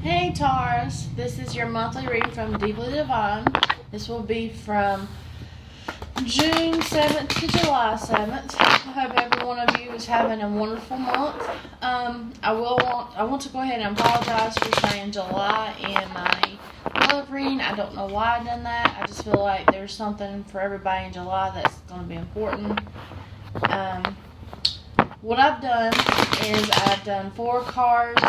Hey Taurus, this is your monthly reading from Deeply Divine. This will be from June 7th to July 7th. I hope every one of you is having a wonderful month. I want to go ahead and apologize for saying July in my love reading. I don't know why I done that. I just feel like there's something for everybody in July that's going to be important. What I've done is I've done 4 cards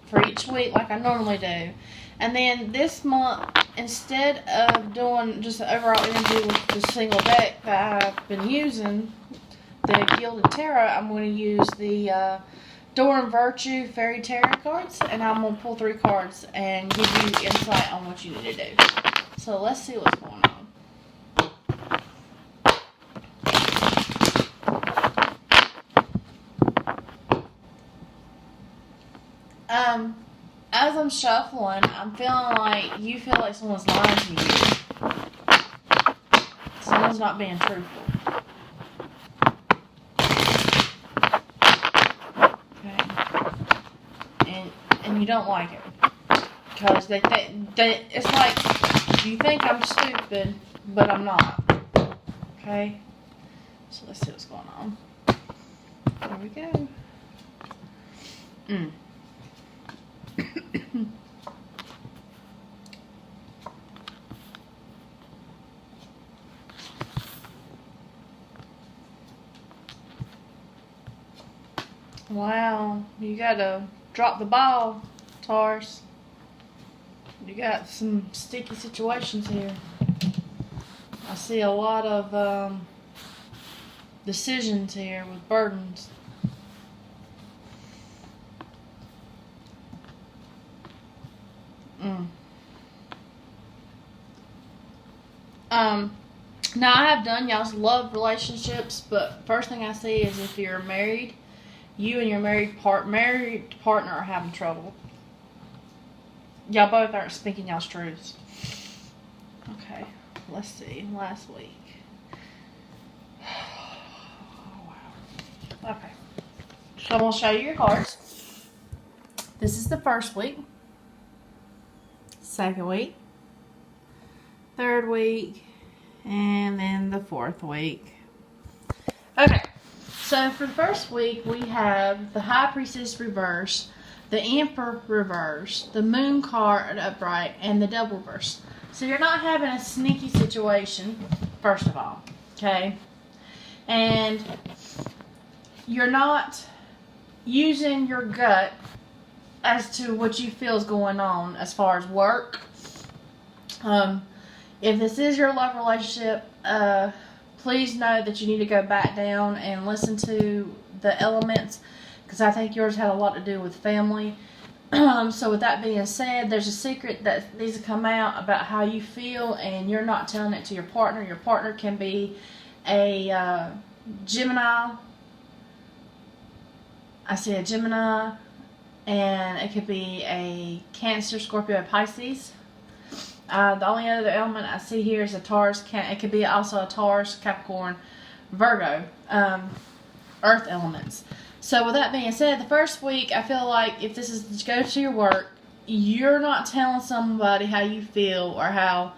for each week like I normally do. And then this month, instead of doing just the overall energy with the single deck that I've been using, the Gilded Tarot, I'm going to use the Door and Virtue Fairy Tarot cards, and I'm going to pull 3 cards and give you insight on what you need to do. So let's see what's going on. As I'm shuffling, I'm feeling like you feel like someone's lying to you. Someone's not being truthful. Okay. And you don't like it. Because it's like, you think I'm stupid, but I'm not. Okay? So let's see what's going on. There we go. Wow, you gotta drop the ball, Taurus. You got some sticky situations here. I see a lot of decisions here with burdens. Now I have done y'all's love relationships, but first thing I see is if you're married, you and your married partner are having trouble. Y'all both aren't speaking y'all's truths. Okay, let's see. Last week. Oh, wow. Okay. So I'm going to show you your cards. This is the first week. Second week. Third week. And then the fourth week. Okay. So for the first week, we have the High Priestess reverse, the Emperor reverse, the Moon card upright, and the Devil reverse. So you're not having a sneaky situation, first of all, okay? And you're not using your gut as to what you feel is going on as far as work. If this is your love relationship, please know that you need to go back down and listen to the elements, because I think yours had a lot to do with family. So with that being said, there's a secret that needs to come out about how you feel, and you're not telling it to your partner. Your partner can be a Gemini. I see a Gemini, and it could be a Cancer, Scorpio, Pisces. The only other element I see here is a Taurus. It could be also a Taurus, Capricorn, Virgo, earth elements. So with that being said, the first week, I feel like if this is to go to your work, you're not telling somebody how you feel or how,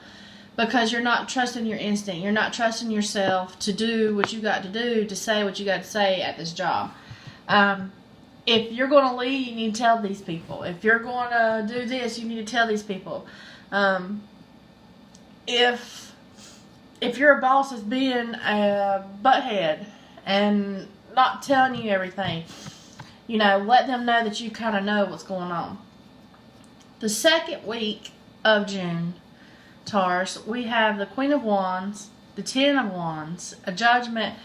because you're not trusting your instinct. You're not trusting yourself to do what you got to do, to say what you got to say at this job. If you're going to leave, you need to tell these people. If you're going to do this, you need to tell these people. If your boss is being a butthead and not telling you everything, let them know that you kind of know what's going on. The second week of June, Taurus, we have the Queen of Wands, the Ten of Wands, a Judgment,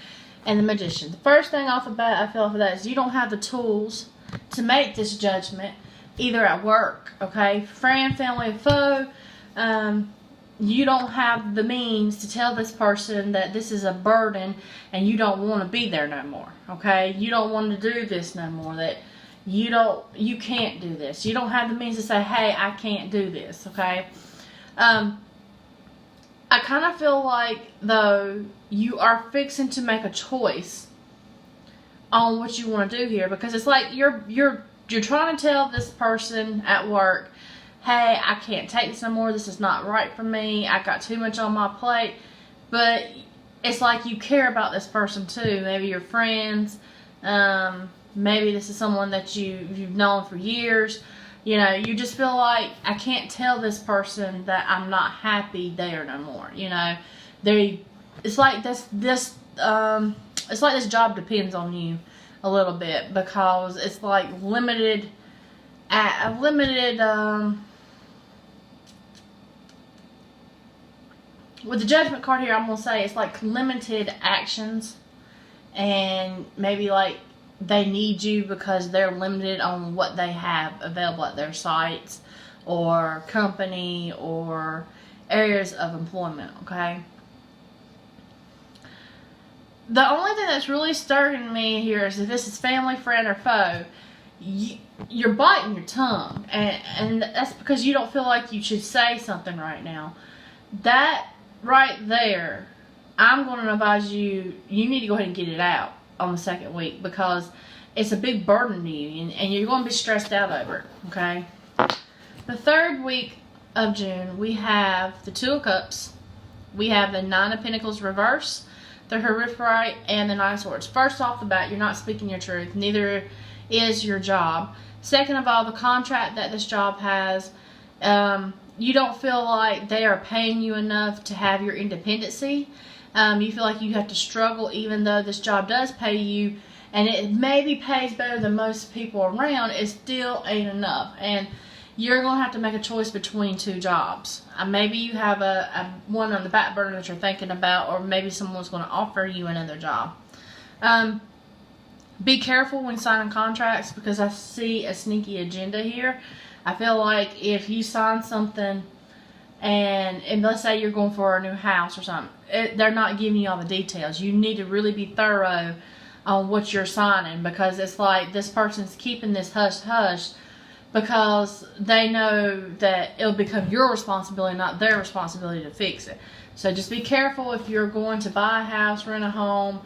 and the Magician. The first thing off the bat I feel for that is you don't have the tools to make this judgment, either at work, okay? Friend, family, foe, you don't have the means to tell this person that this is a burden and you don't want to be there no more, okay? You don't want to do this no more, that you can't do this. You don't have the means to say, hey, I can't do this, okay? I kind of feel like, though, you are fixing to make a choice on what you want to do here, because it's like you're you're trying to tell this person at work, hey, I can't take this no more. This is not right for me. I got too much on my plate. But it's like you care about this person too. Maybe you're friends. Maybe this is someone that you've known for years. You know, you just feel like, I can't tell this person that I'm not happy there no more. You know, it's like this job depends on you a little bit, because it's like limited with the Judgment card here. I'm gonna say it's like limited actions, and maybe like they need you because they're limited on what they have available at their sites or company or areas of employment. Okay. The only thing that's really stirring me here is if this is family, friend, or foe, you're biting your tongue. And that's because you don't feel like you should say something right now. That right there, I'm going to advise you need to go ahead and get it out on the second week, because it's a big burden to you, and you're going to be stressed out over it. Okay? The third week of June, we have the Two of Cups. We have the Nine of Pentacles reverse, the Hierophant, and the Nine of Swords. First off the bat, you're not speaking your truth. Neither is your job. Second of all, the contract that this job has, you don't feel like they are paying you enough to have your independency. You feel like you have to struggle, even though this job does pay you, and it maybe pays better than most people around. It still ain't enough, and you're going to have to make a choice between two jobs. Maybe you have a one on the back burner that you're thinking about, or maybe someone's going to offer you another job. Be careful when signing contracts, because I see a sneaky agenda here. I feel like if you sign something and let's say you're going for a new house or something, they're not giving you all the details. You need to really be thorough on what you're signing, because it's like this person's keeping this hush-hush because they know that it'll become your responsibility, not their responsibility to fix it. So just be careful if you're going to buy a house, rent a home,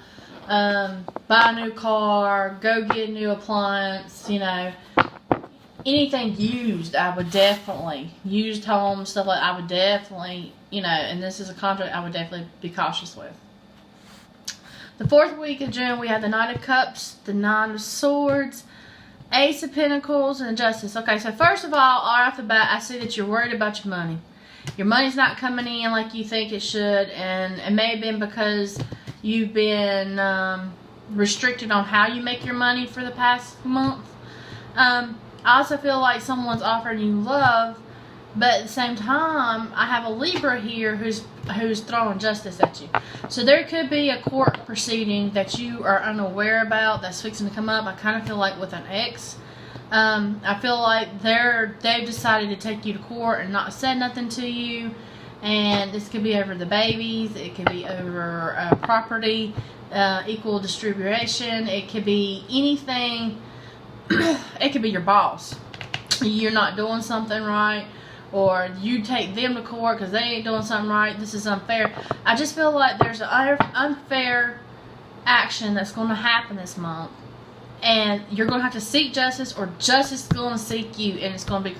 buy a new car, go get a new appliance, you know. Anything used, I would definitely, used homes, stuff like that, I would definitely, you know, and this is a contract I would definitely be cautious with. The fourth week of June, we have the Knight of Cups, the Nine of Swords, Ace of Pentacles, and the Justice. Okay, so first of all, right off the bat, I see that you're worried about your money. Your money's not coming in like you think it should, and it may have been because you've been restricted on how you make your money for the past month. I also feel like someone's offering you love, but at the same time, I have a Libra here who's throwing justice at you. So there could be a court proceeding that you are unaware about that's fixing to come up. I kind of feel like with an ex. I feel like they've decided to take you to court and not said nothing to you. And this could be over the babies. It could be over property, equal distribution. It could be anything. It could be your boss. You're not doing something right, or you take them to court because they ain't doing something right. This is unfair. I just feel like there's an unfair action that's going to happen this month, and you're going to have to seek justice, or justice is going to seek you, and it's going to be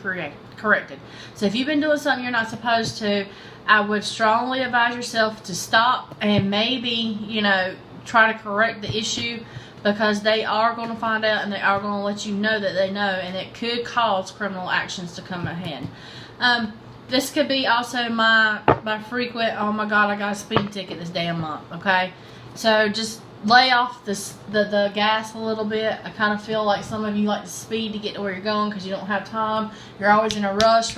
corrected. So if you've been doing something you're not supposed to, I would strongly advise yourself to stop and maybe, you know, try to correct the issue, because they are going to find out, and they are going to let you know that they know, and it could cause criminal actions to come ahead. This could be also my frequent, oh my God, I got a speeding ticket this damn month, okay? So just lay off the gas a little bit. I kind of feel like some of you like to speed to get to where you're going because you don't have time. You're always in a rush.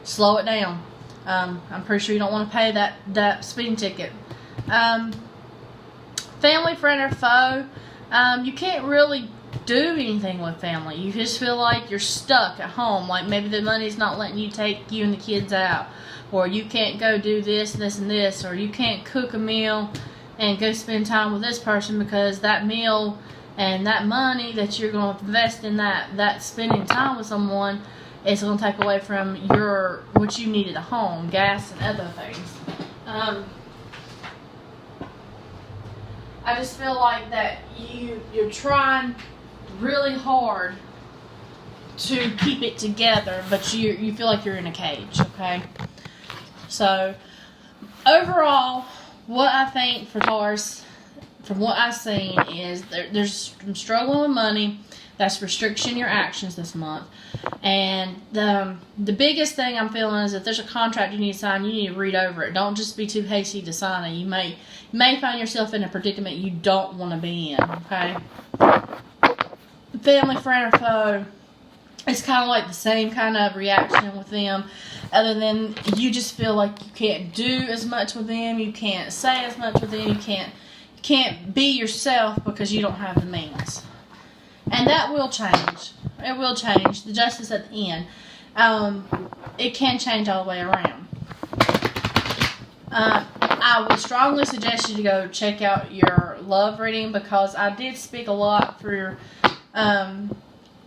Slow it down. I'm pretty sure you don't want to pay that speeding ticket. Family, friend, or foe, you can't really do anything with family. You just feel like you're stuck at home. Like maybe the money's not letting you take you and the kids out, or you can't go do this and this and this, or you can't cook a meal and go spend time with this person because that meal and that money that you're going to invest in that spending time with someone is going to take away from what you need at home, gas and other things. I just feel like that you're trying really hard to keep it together, but you feel like you're in a cage, okay? So, overall, what I think for Taurus, from what I've seen, is there's some struggling with money that's restricting your actions this month. And the biggest thing I'm feeling is if there's a contract you need to sign, you need to read over it. Don't just be too hasty to sign it. You may find yourself in a predicament you don't want to be in, okay? Family, friend, or foe, it's kind of like the same kind of reaction with them, other than you just feel like you can't do as much with them, you can't say as much with them, you can't be yourself because you don't have the means. And that will change. It will change. The justice at the end. It can change all the way around. I would strongly suggest you to go check out your love reading, because I did speak a lot for your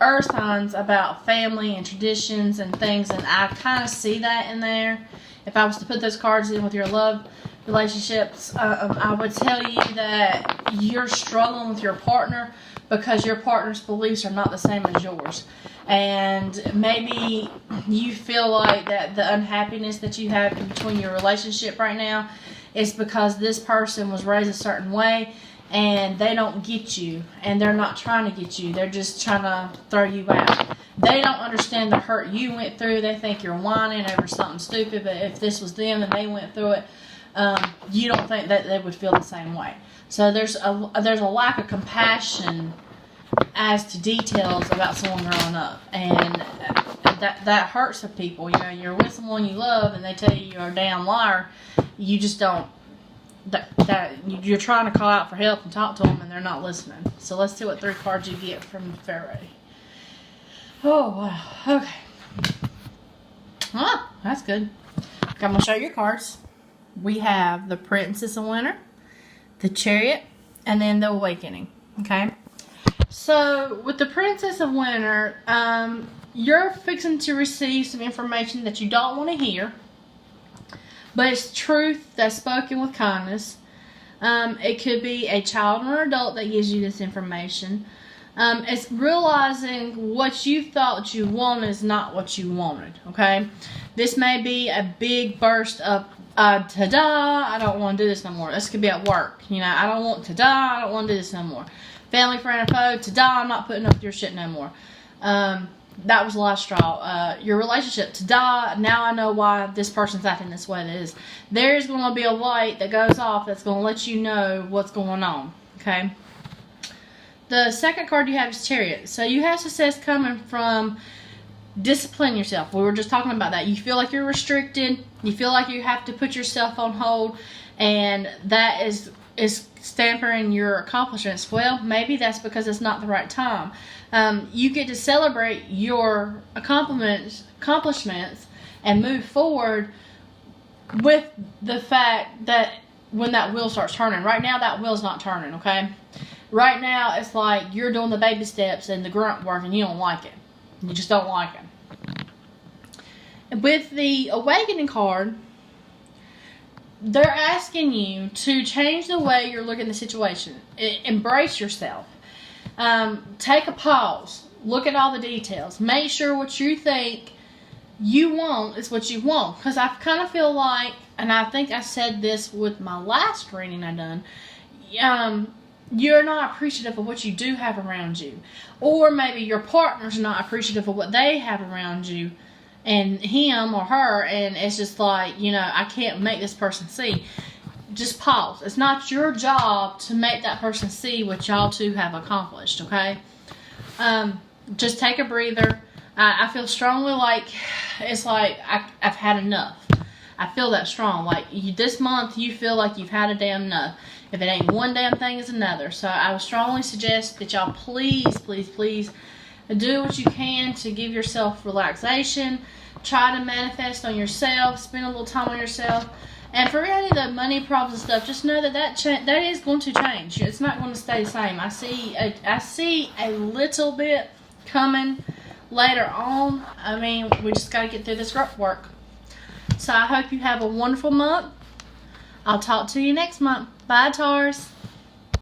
earth signs about family and traditions and things, and I kind of see that in there. If I was to put those cards in with your love relationships, I would tell you that you're struggling with your partner because your partner's beliefs are not the same as yours. And maybe you feel like that the unhappiness that you have in between your relationship right now is because this person was raised a certain way and they don't get you, and they're not trying to get you. They're just trying to throw you out. They don't understand the hurt you went through. They think you're whining over something stupid, but if this was them and they went through it, you don't think that they would feel the same way. So there's a lack of compassion as to details about someone growing up, and that hurts some people. You know, you're with someone you love and they tell you you're a damn liar. You just don't. You're trying to call out for help and talk to them, and they're not listening. So let's see what 3 cards you get from Faraday. Oh wow. Okay. Ah, that's good. Okay, I'm gonna show you your cards. We have the Princess of Winter, the Chariot, and then the Awakening. Okay. So with the Princess of Winter, you're fixing to receive some information that you don't want to hear, but it's truth that's spoken with kindness. It could be a child or an adult that gives you this information. It's realizing what you thought you wanted is not what you wanted, okay? This may be a big burst of, ta-da, I don't want to do this no more. This could be at work. You know, I don't want ta-da, I don't want to do this no more. Family, friend, or foe, ta-da, I'm not putting up with your shit no more. That was the last straw. Your relationship, ta-da, now I know why this person's acting this way that is. There's going to be a light that goes off that's going to let you know what's going on, okay? The second card you have is Chariot. So you have success coming from discipline yourself. We were just talking about that. You feel like you're restricted. You feel like you have to put yourself on hold, and that is stampering your accomplishments. Well, maybe that's because it's not the right time. You get to celebrate your accomplishments and move forward with the fact that when that wheel starts turning. Right now, that wheel's not turning, okay? Right now, it's like you're doing the baby steps and the grunt work, and you don't like it. You just don't like it. With the Awakening card, they're asking you to change the way you're looking at the situation. Embrace yourself. Take a pause. Look at all the details. Make sure what you think you want is what you want. Because I kind of feel like, and I think I said this with my last reading I done, you're not appreciative of what you do have around you. Or maybe your partner's not appreciative of what they have around you, and him or her, and it's just like, you know, I can't make this person see. Just pause. It's not your job to make that person see what y'all two have accomplished, okay? Just take a breather. I feel strongly like it's like I've had enough. I feel that strong. Like this month, you feel like you've had a damn enough. If it ain't one damn thing, it's another. So I would strongly suggest that y'all please, please, please do what you can to give yourself relaxation. Try to manifest on yourself. Spend a little time on yourself. And for any of the money problems and stuff, just know that is going to change. It's not going to stay the same. I see a little bit coming later on. I mean, we just got to get through this rough work. So I hope you have a wonderful month. I'll talk to you next month. Bye, Taurus.